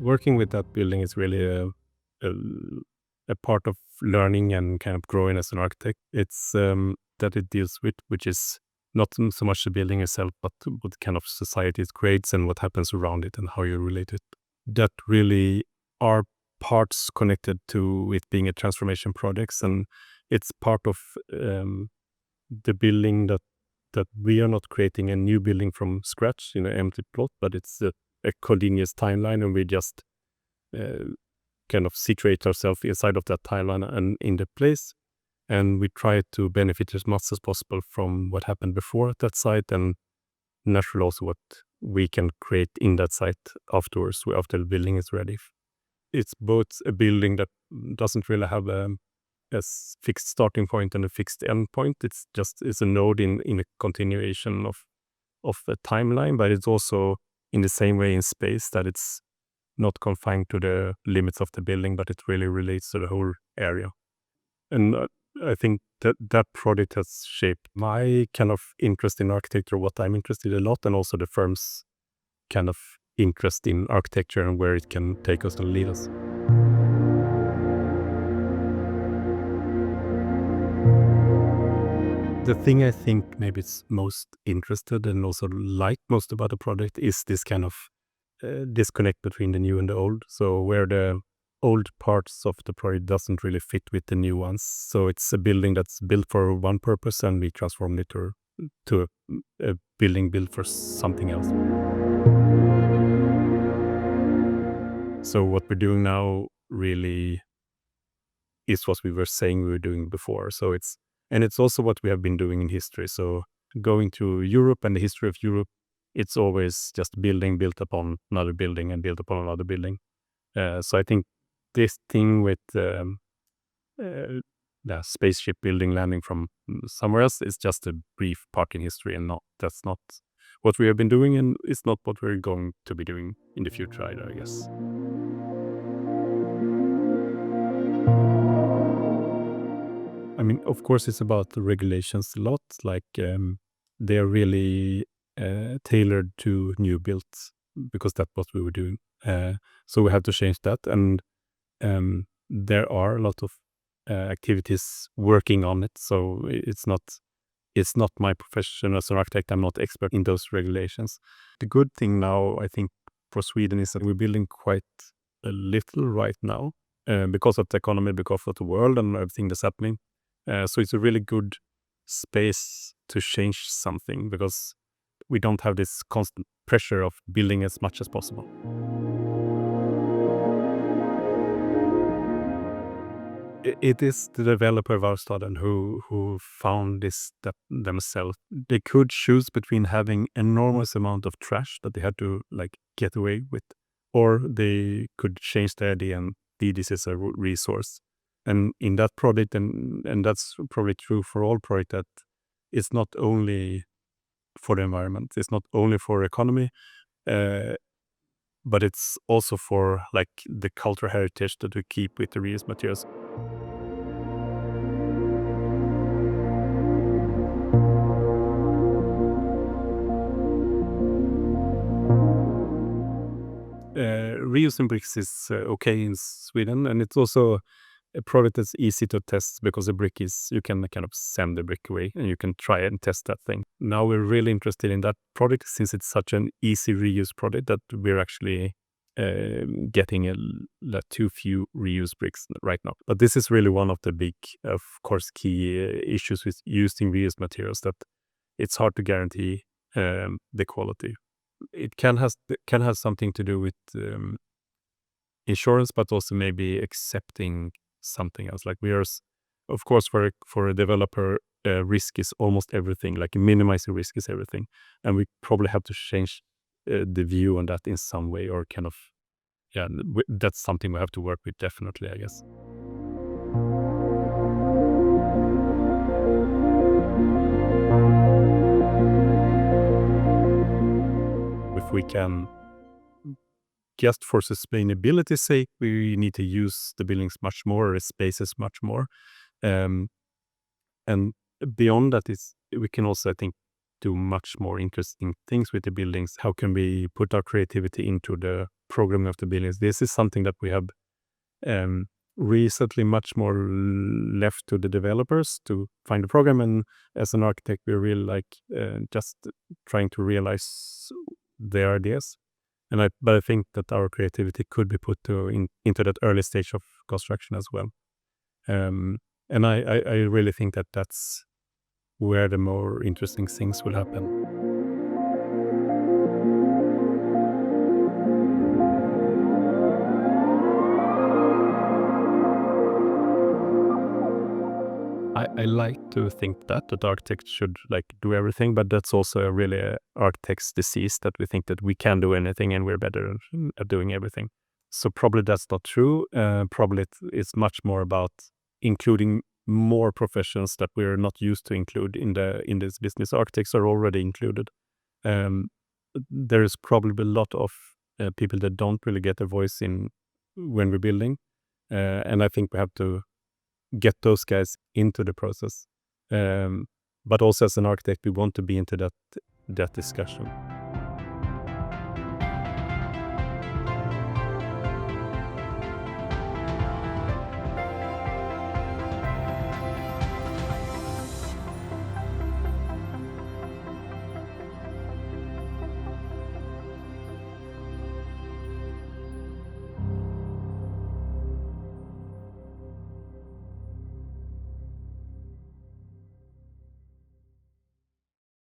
working with that building is really a, a part of learning and kind of growing as an architect. It's that it deals with, which is not so much the building itself, but what kind of society it creates and what happens around it and how you relate it. That really are parts connected to it being a transformation projects, and it's part of the building that we are not creating a new building from scratch in an empty plot, but it's a continuous timeline, and we just kind of situate ourselves inside of that timeline and in the place, and we try to benefit as much as possible from what happened before at that site, and naturally also what we can create in that site afterwards, after the building is ready. It's both a building that doesn't really have a fixed starting point and a fixed end point. It's a node in a continuation of a timeline, but it's also in the same way in space, that it's not confined to the limits of the building, but it really relates to the whole area. And I think that project has shaped my kind of interest in architecture, what I'm interested in a lot, and also the firm's kind of interest in architecture and where it can take us and lead us. The thing I think maybe it's most interested and also like most about the project is this kind of disconnect between the new and the old. So where the old parts of the project doesn't really fit with the new ones. So it's a building that's built for one purpose, and we transformed it to a building built for something else. So what we're doing now really is what we were saying we were doing before. So it's also what we have been doing in history. So going to Europe and the history of Europe, it's always just building built upon another building and built upon another building. So I think this thing with the spaceship building landing from somewhere else is just a brief part in history, and that's not what we have been doing, and it's not what we're going to be doing in the future either, I guess. I mean, of course, it's about the regulations a lot. Like they are really tailored to new builds, because that's what we were doing. So we have to change that, and there are a lot of activities working on it. So it's not my profession as an architect. I'm not expert in those regulations. The good thing now, I think, for Sweden is that we're building quite a little right now because of the economy, because of the world and everything that's happening. So it's a really good space to change something, because we don't have this constant pressure of building as much as possible. It is the developer Varstaden who found this themselves. They could choose between having enormous amount of trash that they had to like get away with, or they could change the idea and see this as a resource. And in that project, and that's probably true for all projects, that it's not only for the environment, it's not only for economy, but it's also for like the cultural heritage that we keep with the reused materials. Reusing bricks is okay in Sweden, and it's also a product that's easy to test, because the brick is, you can kind of send the brick away and you can try and test that thing. Now we're really interested in that product, since it's such an easy reuse product, that we're actually getting too few reuse bricks right now. But this is really one of the big, of course, key issues with using reused materials, that it's hard to guarantee the quality. It can have something to do with insurance, but also maybe accepting something else. Like of course, for a developer, risk is almost everything. Like minimizing risk is everything, and we probably have to change the view on that in some way, or kind of, that's something we have to work with, definitely, I guess. If we can, just for sustainability's sake, we need to use the buildings much more, or spaces much more. And beyond that, we can also, I think, do much more interesting things with the buildings. How can we put our creativity into the programming of the buildings. This is something that we have recently much more left to the developers to find the program, and as an architect we're really like just trying to realize their ideas. But I think that our creativity could be put into that early stage of construction as well. And I really think that that's where the more interesting things will happen. I like to think that architects should like do everything, but that's also a really architect's disease, that we think that we can do anything and we're better at doing everything. So probably that's not true. Probably it's much more about including more professions that we're not used to include in this business. Architects are already included. There is probably a lot of people that don't really get a voice in when we're building, and I think we have to get those guys into the process. But also as an architect, we want to be into that discussion.